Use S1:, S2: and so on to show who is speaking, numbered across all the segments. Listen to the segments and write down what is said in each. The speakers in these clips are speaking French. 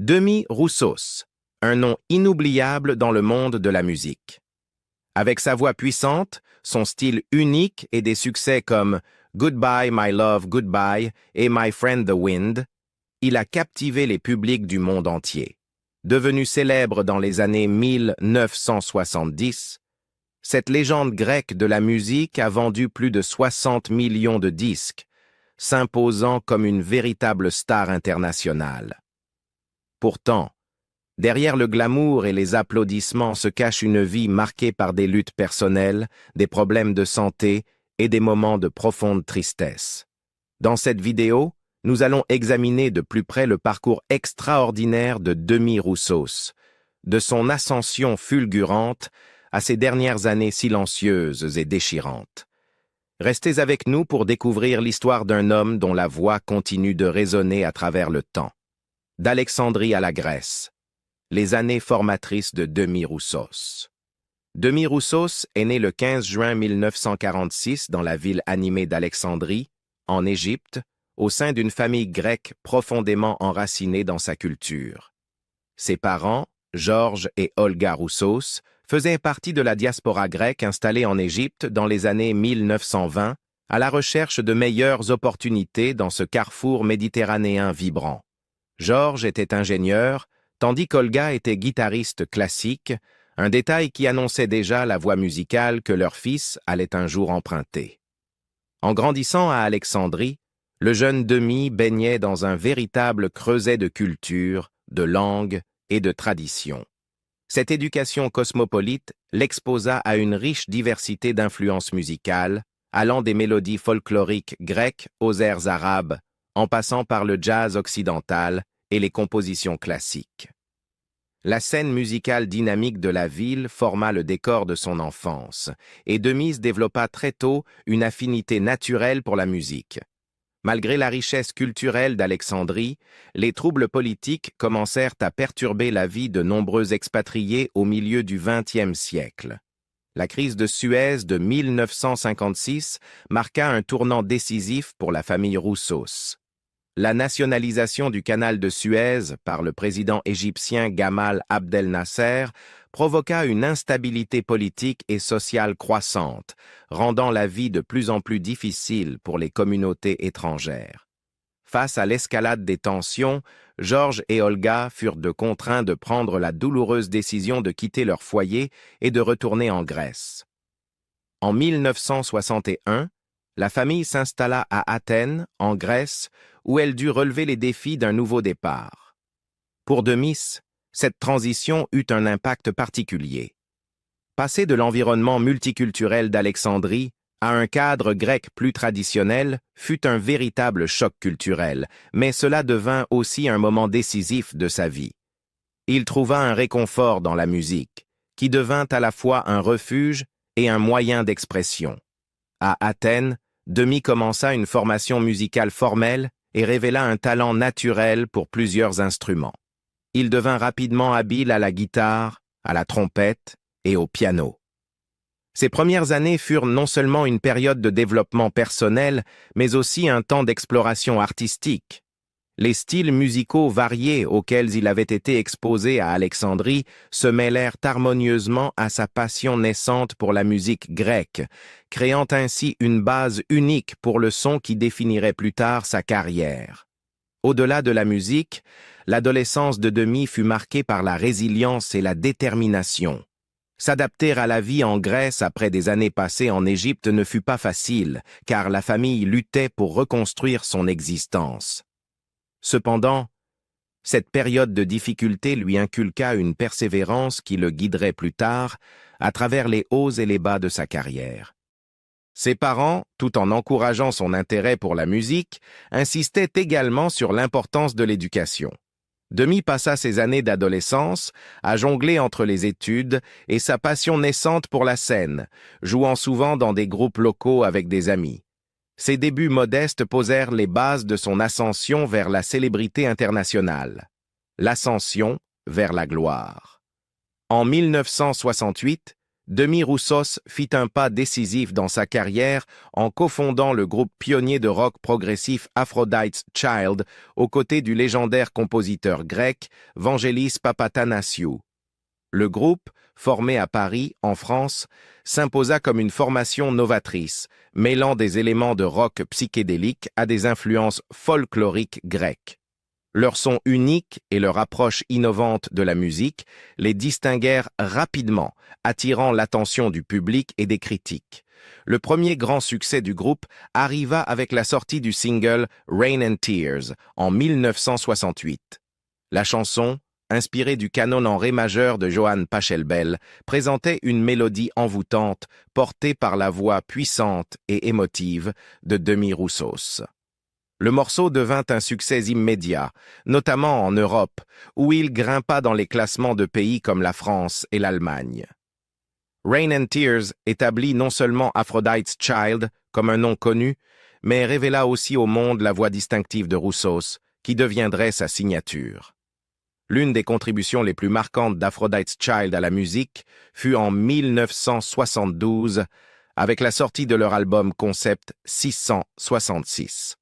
S1: Demi Roussos, un nom inoubliable dans le monde de la musique. Avec sa voix puissante, son style unique et des succès comme Goodbye My Love Goodbye et My Friend the Wind, il a captivé les publics du monde entier. Devenu célèbre dans les années 1970, cette légende grecque de la musique a vendu plus de 60 millions de disques, s'imposant comme une véritable star internationale. Pourtant, derrière le glamour et les applaudissements se cache une vie marquée par des luttes personnelles, des problèmes de santé et des moments de profonde tristesse. Dans cette vidéo, nous allons examiner de plus près le parcours extraordinaire de Demi Roussos, de son ascension fulgurante à ses dernières années silencieuses et déchirantes. Restez avec nous pour découvrir l'histoire d'un homme dont la voix continue de résonner à travers le temps. D'Alexandrie à la Grèce, les années formatrices de Demi Roussos. Demi Roussos est né le 15 juin 1946 dans la ville animée d'Alexandrie, en Égypte, au sein d'une famille grecque profondément enracinée dans sa culture. Ses parents, Georges et Olga Roussos, faisaient partie de la diaspora grecque installée en Égypte dans les années 1920, à la recherche de meilleures opportunités dans ce carrefour méditerranéen vibrant. Georges était ingénieur, tandis qu'Olga était guitariste classique, un détail qui annonçait déjà la voie musicale que leur fils allait un jour emprunter. En grandissant à Alexandrie, le jeune Demi baignait dans un véritable creuset de culture, de langue et de tradition. Cette éducation cosmopolite l'exposa à une riche diversité d'influences musicales, allant des mélodies folkloriques grecques aux airs arabes, en passant par le jazz occidental et les compositions classiques. La scène musicale dynamique de la ville forma le décor de son enfance, et Demi développa très tôt une affinité naturelle pour la musique. Malgré la richesse culturelle d'Alexandrie, les troubles politiques commencèrent à perturber la vie de nombreux expatriés au milieu du XXe siècle. La crise de Suez de 1956 marqua un tournant décisif pour la famille Roussos. La nationalisation du canal de Suez par le président égyptien Gamal Abdel Nasser provoqua une instabilité politique et sociale croissante, rendant la vie de plus en plus difficile pour les communautés étrangères. Face à l'escalade des tensions, Georges et Olga furent contraints de prendre la douloureuse décision de quitter leur foyer et de retourner en Grèce. En 1961, la famille s'installa à Athènes, en Grèce, où elle dut relever les défis d'un nouveau départ. Pour Demi, cette transition eut un impact particulier. Passer de l'environnement multiculturel d'Alexandrie à un cadre grec plus traditionnel fut un véritable choc culturel, mais cela devint aussi un moment décisif de sa vie. Il trouva un réconfort dans la musique, qui devint à la fois un refuge et un moyen d'expression. À Athènes, Demi commença une formation musicale formelle et révéla un talent naturel pour plusieurs instruments. Il devint rapidement habile à la guitare, à la trompette et au piano. Ses premières années furent non seulement une période de développement personnel, mais aussi un temps d'exploration artistique. Les styles musicaux variés auxquels il avait été exposé à Alexandrie se mêlèrent harmonieusement à sa passion naissante pour la musique grecque, créant ainsi une base unique pour le son qui définirait plus tard sa carrière. Au-delà de la musique, l'adolescence de Demi fut marquée par la résilience et la détermination. S'adapter à la vie en Grèce après des années passées en Égypte ne fut pas facile, car la famille luttait pour reconstruire son existence. Cependant, cette période de difficulté lui inculqua une persévérance qui le guiderait plus tard à travers les hauts et les bas de sa carrière. Ses parents, tout en encourageant son intérêt pour la musique, insistaient également sur l'importance de l'éducation. Demi passa ses années d'adolescence à jongler entre les études et sa passion naissante pour la scène, jouant souvent dans des groupes locaux avec des amis. Ses débuts modestes posèrent les bases de son ascension vers la célébrité internationale. L'ascension vers la gloire. En 1968, Demis Roussos fit un pas décisif dans sa carrière en cofondant le groupe pionnier de rock progressif Aphrodite's Child aux côtés du légendaire compositeur grec Vangelis Papathanassiou. Le groupe, formé à Paris, en France, s'imposa comme une formation novatrice, mêlant des éléments de rock psychédélique à des influences folkloriques grecques. Leur son unique et leur approche innovante de la musique les distinguèrent rapidement, attirant l'attention du public et des critiques. Le premier grand succès du groupe arriva avec la sortie du single Rain and Tears en 1968. La chanson, inspirée du canon en ré majeur de Johann Pachelbel, présentait une mélodie envoûtante portée par la voix puissante et émotive de Demis Roussos. Le morceau devint un succès immédiat, notamment en Europe, où il grimpa dans les classements de pays comme la France et l'Allemagne. Rain and Tears établit non seulement Aphrodite's Child comme un nom connu, mais révéla aussi au monde la voix distinctive de Roussos, qui deviendrait sa signature. L'une des contributions les plus marquantes d'Aphrodite's Child à la musique fut en 1972, avec la sortie de leur album concept 666.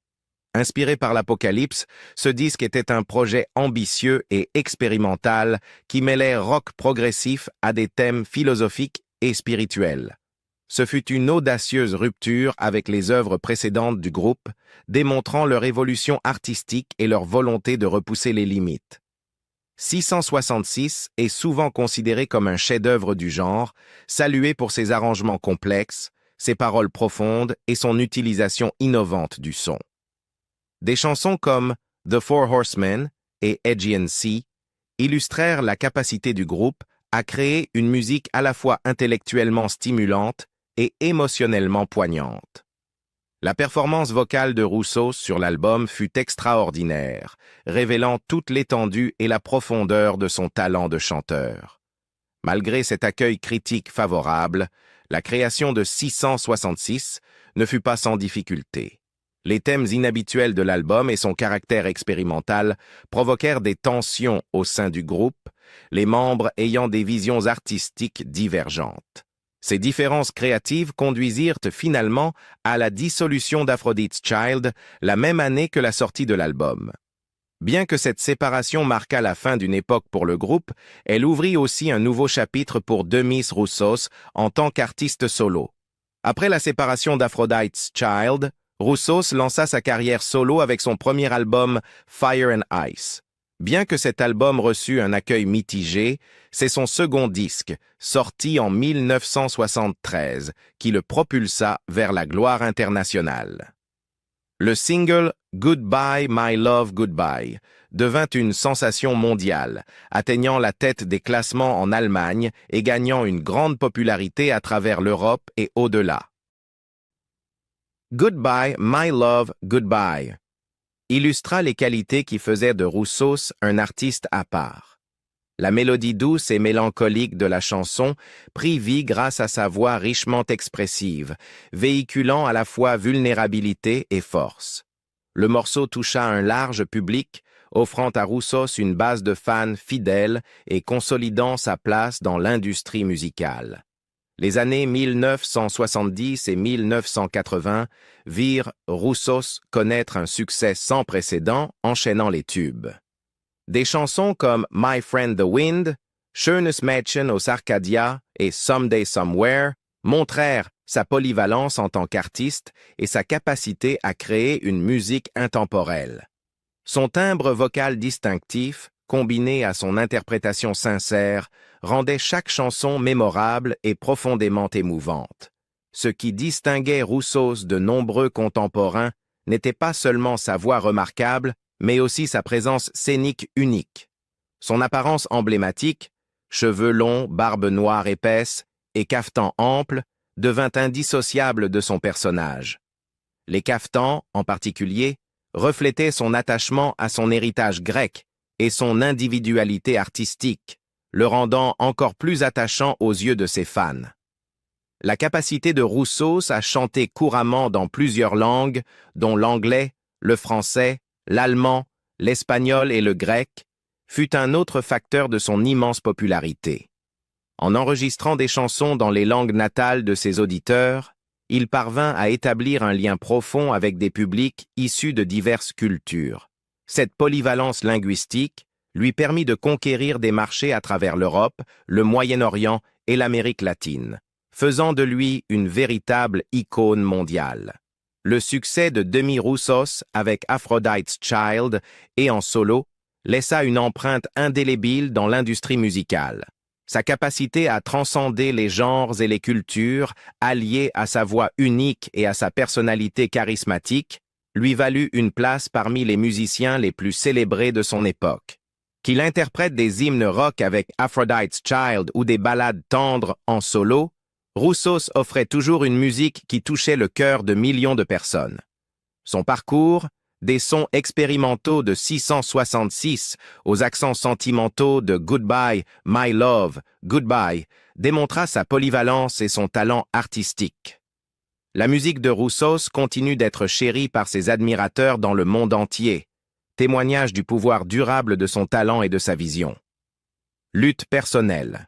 S1: Inspiré par l'Apocalypse, ce disque était un projet ambitieux et expérimental qui mêlait rock progressif à des thèmes philosophiques et spirituels. Ce fut une audacieuse rupture avec les œuvres précédentes du groupe, démontrant leur évolution artistique et leur volonté de repousser les limites. 666 est souvent considéré comme un chef-d'œuvre du genre, salué pour ses arrangements complexes, ses paroles profondes et son utilisation innovante du son. Des chansons comme The Four Horsemen et Aegean Sea illustrèrent la capacité du groupe à créer une musique à la fois intellectuellement stimulante et émotionnellement poignante. La performance vocale de Roussos sur l'album fut extraordinaire, révélant toute l'étendue et la profondeur de son talent de chanteur. Malgré cet accueil critique favorable, la création de 666 ne fut pas sans difficulté. Les thèmes inhabituels de l'album et son caractère expérimental provoquèrent des tensions au sein du groupe, les membres ayant des visions artistiques divergentes. Ces différences créatives conduisirent finalement à la dissolution d'Aphrodite's Child la même année que la sortie de l'album. Bien que cette séparation marquât la fin d'une époque pour le groupe, elle ouvrit aussi un nouveau chapitre pour Demis Roussos en tant qu'artiste solo. Après la séparation d'Aphrodite's Child, Roussos lança sa carrière solo avec son premier album Fire and Ice. Bien que cet album reçut un accueil mitigé, c'est son second disque, sorti en 1973, qui le propulsa vers la gloire internationale. Le single Goodbye My Love Goodbye devint une sensation mondiale, atteignant la tête des classements en Allemagne et gagnant une grande popularité à travers l'Europe et au-delà. Goodbye, My Love, Goodbye illustra les qualités qui faisaient de Roussos un artiste à part. La mélodie douce et mélancolique de la chanson prit vie grâce à sa voix richement expressive, véhiculant à la fois vulnérabilité et force. Le morceau toucha un large public, offrant à Roussos une base de fans fidèles et consolidant sa place dans l'industrie musicale. Les années 1970 et 1980 virent Roussos connaître un succès sans précédent, enchaînant les tubes. Des chansons comme My Friend the Wind, Schönes Mädchen aus Arcadia et Someday Somewhere montrèrent sa polyvalence en tant qu'artiste et sa capacité à créer une musique intemporelle. Son timbre vocal distinctif, combiné à son interprétation sincère, rendait chaque chanson mémorable et profondément émouvante. Ce qui distinguait Roussos de nombreux contemporains n'était pas seulement sa voix remarquable, mais aussi sa présence scénique unique. Son apparence emblématique, cheveux longs, barbe noire épaisse et cafetan ample, devint indissociable de son personnage. Les caftans, en particulier, reflétaient son attachement à son héritage grec et son individualité artistique, le rendant encore plus attachant aux yeux de ses fans. La capacité de Roussos à chanter couramment dans plusieurs langues, dont l'anglais, le français, l'allemand, l'espagnol et le grec, fut un autre facteur de son immense popularité. En enregistrant des chansons dans les langues natales de ses auditeurs, il parvint à établir un lien profond avec des publics issus de diverses cultures. Cette polyvalence linguistique lui permit de conquérir des marchés à travers l'Europe, le Moyen-Orient et l'Amérique latine, faisant de lui une véritable icône mondiale. Le succès de Demi Roussos avec Aphrodite's Child et en solo laissa une empreinte indélébile dans l'industrie musicale. Sa capacité à transcender les genres et les cultures, alliée à sa voix unique et à sa personnalité charismatique, lui valut une place parmi les musiciens les plus célébrés de son époque. Qu'il interprète des hymnes rock avec Aphrodite's Child ou des ballades tendres en solo, Roussos offrait toujours une musique qui touchait le cœur de millions de personnes. Son parcours, des sons expérimentaux de 666 aux accents sentimentaux de Goodbye, My Love, Goodbye, démontra sa polyvalence et son talent artistique. La musique de Roussos continue d'être chérie par ses admirateurs dans le monde entier, témoignage du pouvoir durable de son talent et de sa vision. Lutte personnelle.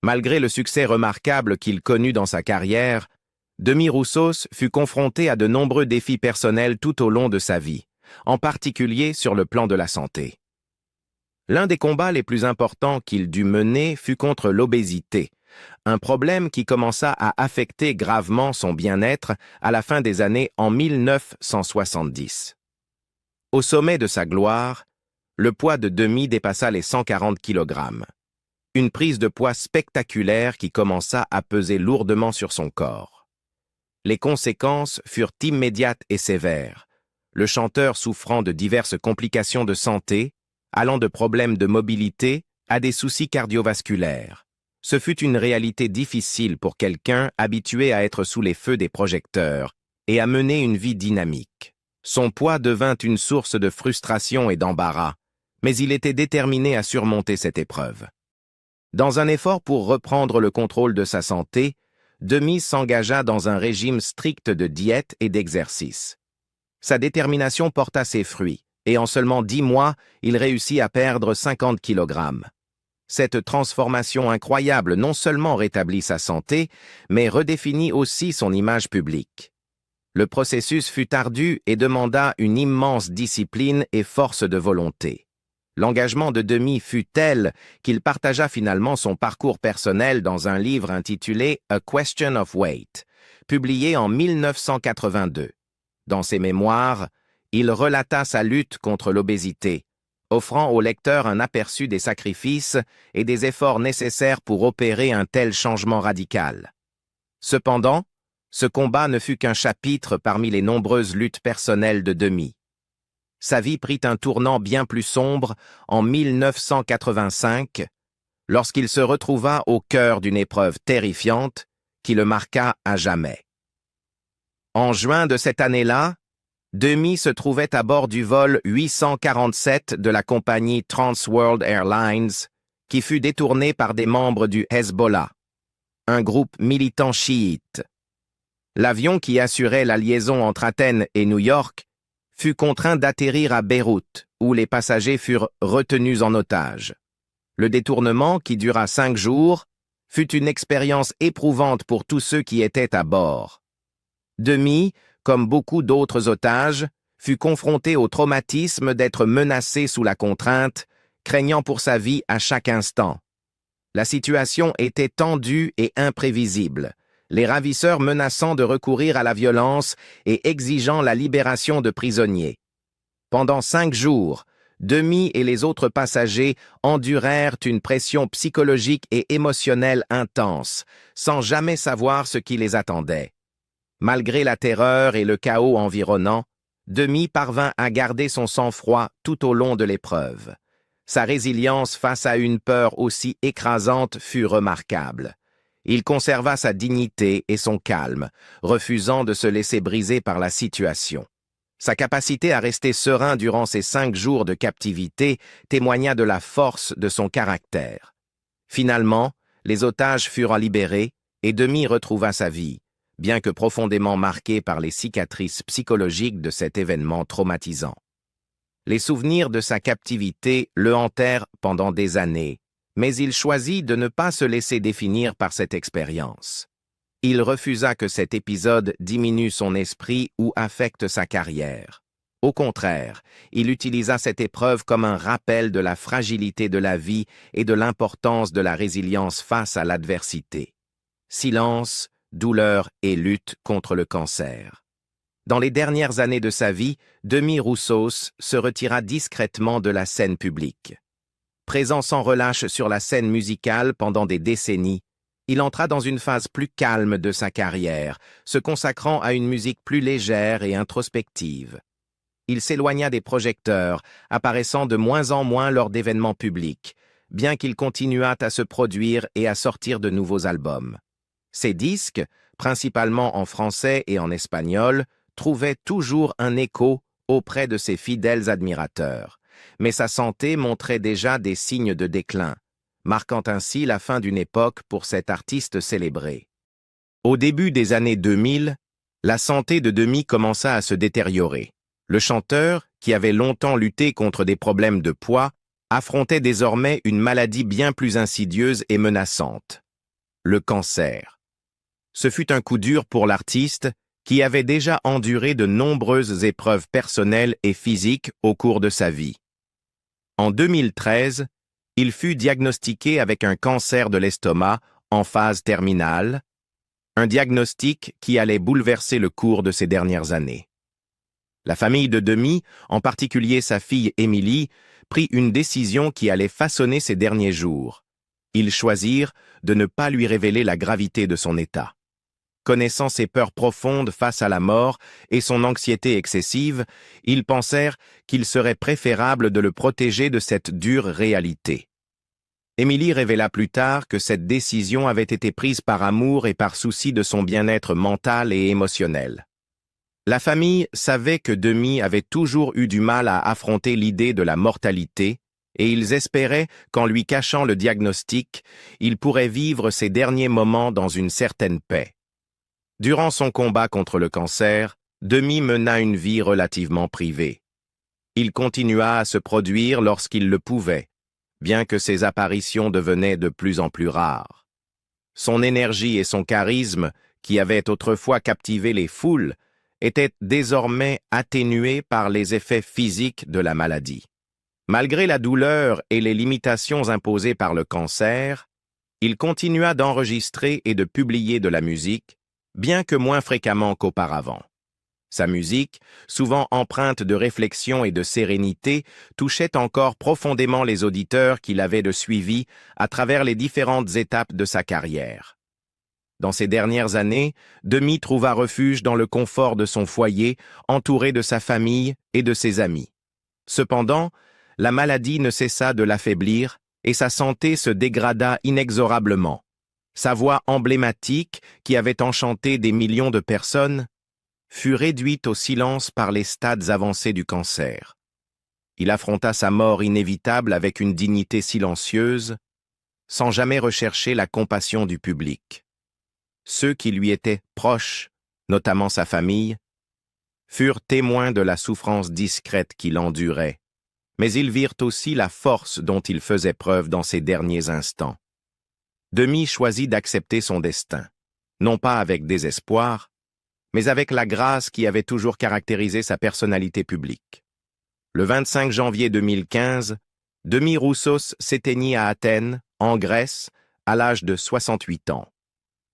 S1: Malgré le succès remarquable qu'il connut dans sa carrière, Demi Roussos fut confronté à de nombreux défis personnels tout au long de sa vie, en particulier sur le plan de la santé. L'un des combats les plus importants qu'il dut mener fut contre l'obésité, un problème qui commença à affecter gravement son bien-être à la fin des années en 1970. Au sommet de sa gloire, le poids de Demi dépassa les 140 kg. Une prise de poids spectaculaire qui commença à peser lourdement sur son corps. Les conséquences furent immédiates et sévères, le chanteur souffrant de diverses complications de santé, allant de problèmes de mobilité à des soucis cardiovasculaires. Ce fut une réalité difficile pour quelqu'un habitué à être sous les feux des projecteurs et à mener une vie dynamique. Son poids devint une source de frustration et d'embarras, mais il était déterminé à surmonter cette épreuve. Dans un effort pour reprendre le contrôle de sa santé, Demi s'engagea dans un régime strict de diète et d'exercice. Sa détermination porta ses fruits, et en seulement 10 mois, il réussit à perdre 50 kg. Cette transformation incroyable non seulement rétablit sa santé, mais redéfinit aussi son image publique. Le processus fut ardu et demanda une immense discipline et force de volonté. L'engagement de Demi fut tel qu'il partagea finalement son parcours personnel dans un livre intitulé A Question of Weight, publié en 1982. Dans ses mémoires, il relata sa lutte contre l'obésité, offrant au lecteur un aperçu des sacrifices et des efforts nécessaires pour opérer un tel changement radical. Cependant, ce combat ne fut qu'un chapitre parmi les nombreuses luttes personnelles de Demi. Sa vie prit un tournant bien plus sombre en 1985, lorsqu'il se retrouva au cœur d'une épreuve terrifiante qui le marqua à jamais. En juin de cette année-là, Demi se trouvait à bord du vol 847 de la compagnie Trans World Airlines, qui fut détourné par des membres du Hezbollah, un groupe militant chiite. L'avion qui assurait la liaison entre Athènes et New York fut contraint d'atterrir à Beyrouth, où les passagers furent retenus en otage. Le détournement, qui dura 5 jours, fut une expérience éprouvante pour tous ceux qui étaient à bord. Demi, comme beaucoup d'autres otages, fut confronté au traumatisme d'être menacé sous la contrainte, craignant pour sa vie à chaque instant. La situation était tendue et imprévisible, les ravisseurs menaçant de recourir à la violence et exigeant la libération de prisonniers. Pendant 5 jours, Demi et les autres passagers endurèrent une pression psychologique et émotionnelle intense, sans jamais savoir ce qui les attendait. Malgré la terreur et le chaos environnant, Demi parvint à garder son sang-froid tout au long de l'épreuve. Sa résilience face à une peur aussi écrasante fut remarquable. Il conserva sa dignité et son calme, refusant de se laisser briser par la situation. Sa capacité à rester serein durant ces 5 jours de captivité témoigna de la force de son caractère. Finalement, les otages furent libérés et Demi retrouva sa vie, bien que profondément marqué par les cicatrices psychologiques de cet événement traumatisant. Les souvenirs de sa captivité le hantèrent pendant des années, Mais il choisit de ne pas se laisser définir par cette expérience. Il refusa que cet épisode diminue son esprit ou affecte sa carrière. Au contraire, il utilisa cette épreuve comme un rappel de la fragilité de la vie et de l'importance de la résilience face à l'adversité. Silence, douleur et lutte contre le cancer. Dans les dernières années de sa vie, Demi Roussos se retira discrètement de la scène publique. Présent sans relâche sur la scène musicale pendant des décennies, il entra dans une phase plus calme de sa carrière, se consacrant à une musique plus légère et introspective. Il s'éloigna des projecteurs, apparaissant de moins en moins lors d'événements publics, bien qu'il continuât à se produire et à sortir de nouveaux albums. Ses disques, principalement en français et en espagnol, trouvaient toujours un écho auprès de ses fidèles admirateurs. Mais sa santé montrait déjà des signes de déclin, marquant ainsi la fin d'une époque pour cet artiste célébré. Au début des années 2000, la santé de Demi commença à se détériorer. Le chanteur, qui avait longtemps lutté contre des problèmes de poids, affrontait désormais une maladie bien plus insidieuse et menaçante: le cancer. Ce fut un coup dur pour l'artiste, qui avait déjà enduré de nombreuses épreuves personnelles et physiques au cours de sa vie. En 2013, il fut diagnostiqué avec un cancer de l'estomac en phase terminale, un diagnostic qui allait bouleverser le cours de ces dernières années. La famille de Demi, en particulier sa fille Émilie, prit une décision qui allait façonner ses derniers jours. Ils choisirent de ne pas lui révéler la gravité de son état. Connaissant ses peurs profondes face à la mort et son anxiété excessive, ils pensèrent qu'il serait préférable de le protéger de cette dure réalité. Émilie révéla plus tard que cette décision avait été prise par amour et par souci de son bien-être mental et émotionnel. La famille savait que Demi avait toujours eu du mal à affronter l'idée de la mortalité, et ils espéraient qu'en lui cachant le diagnostic, il pourrait vivre ses derniers moments dans une certaine paix. Durant son combat contre le cancer, Demi mena une vie relativement privée. Il continua à se produire lorsqu'il le pouvait, bien que ses apparitions devenaient de plus en plus rares. Son énergie et son charisme, qui avaient autrefois captivé les foules, étaient désormais atténués par les effets physiques de la maladie. Malgré la douleur et les limitations imposées par le cancer, il continua d'enregistrer et de publier de la musique, bien que moins fréquemment qu'auparavant. Sa musique, souvent empreinte de réflexion et de sérénité, touchait encore profondément les auditeurs qui l'avaient de suivi à travers les différentes étapes de sa carrière. Dans ces dernières années, Demi trouva refuge dans le confort de son foyer, entouré de sa famille et de ses amis. Cependant, la maladie ne cessa de l'affaiblir et sa santé se dégrada inexorablement. Sa voix emblématique, qui avait enchanté des millions de personnes, fut réduite au silence par les stades avancés du cancer. Il affronta sa mort inévitable avec une dignité silencieuse, sans jamais rechercher la compassion du public. Ceux qui lui étaient proches, notamment sa famille, furent témoins de la souffrance discrète qu'il endurait, mais ils virent aussi la force dont il faisait preuve dans ses derniers instants. Demi choisit d'accepter son destin, non pas avec désespoir, mais avec la grâce qui avait toujours caractérisé sa personnalité publique. Le 25 janvier 2015, Demi Roussos s'éteignit à Athènes, en Grèce, à l'âge de 68 ans.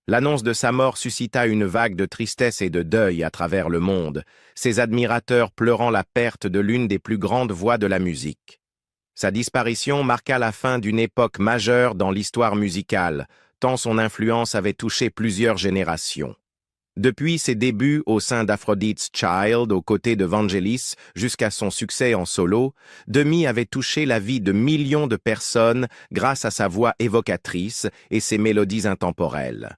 S1: L'annonce de sa mort suscita une vague de tristesse et de deuil à travers le monde, ses admirateurs pleurant la perte de l'une des plus grandes voix de la musique. Sa disparition marqua la fin d'une époque majeure dans l'histoire musicale, tant son influence avait touché plusieurs générations. Depuis ses débuts au sein d'Aphrodite's Child aux côtés de Vangelis jusqu'à son succès en solo, Demi avait touché la vie de millions de personnes grâce à sa voix évocatrice et ses mélodies intemporelles.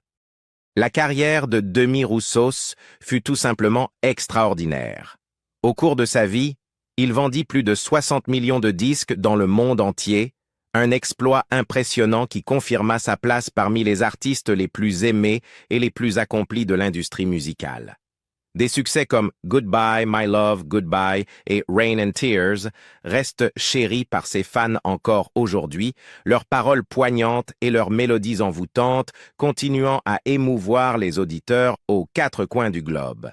S1: La carrière de Demi Roussos fut tout simplement extraordinaire. Au cours de sa vie, il vendit plus de 60 millions de disques dans le monde entier, un exploit impressionnant qui confirma sa place parmi les artistes les plus aimés et les plus accomplis de l'industrie musicale. Des succès comme Goodbye, My Love, Goodbye et Rain and Tears restent chéris par ses fans encore aujourd'hui, leurs paroles poignantes et leurs mélodies envoûtantes continuant à émouvoir les auditeurs aux quatre coins du globe.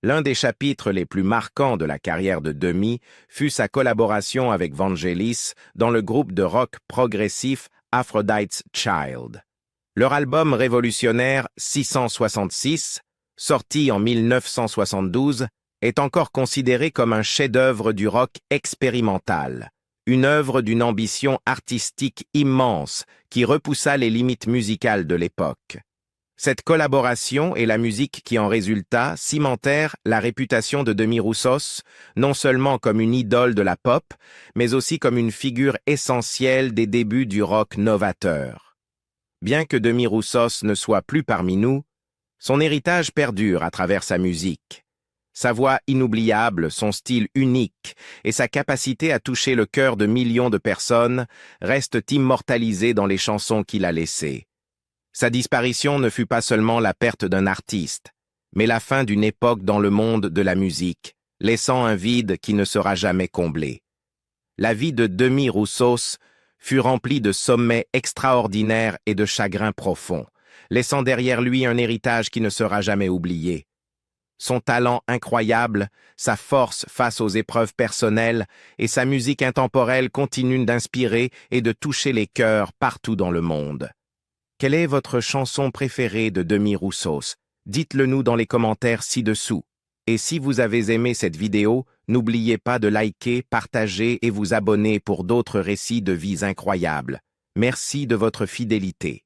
S1: L'un des chapitres les plus marquants de la carrière de Demi fut sa collaboration avec Vangelis dans le groupe de rock progressif Aphrodite's Child. Leur album révolutionnaire 666, sorti en 1972, est encore considéré comme un chef-d'œuvre du rock expérimental, une œuvre d'une ambition artistique immense qui repoussa les limites musicales de l'époque. Cette collaboration et la musique qui en résulta cimentèrent la réputation de Demi Roussos, non seulement comme une idole de la pop, mais aussi comme une figure essentielle des débuts du rock novateur. Bien que Demi Roussos ne soit plus parmi nous, son héritage perdure à travers sa musique. Sa voix inoubliable, son style unique et sa capacité à toucher le cœur de millions de personnes restent immortalisés dans les chansons qu'il a laissées. Sa disparition ne fut pas seulement la perte d'un artiste, mais la fin d'une époque dans le monde de la musique, laissant un vide qui ne sera jamais comblé. La vie de Demi Roussos fut remplie de sommets extraordinaires et de chagrins profonds, laissant derrière lui un héritage qui ne sera jamais oublié. Son talent incroyable, sa force face aux épreuves personnelles et sa musique intemporelle continuent d'inspirer et de toucher les cœurs partout dans le monde. Quelle est votre chanson préférée de Demi Roussos? Dites-le nous dans les commentaires ci-dessous. Et si vous avez aimé cette vidéo, n'oubliez pas de liker, partager et vous abonner pour d'autres récits de vies incroyables. Merci de votre fidélité.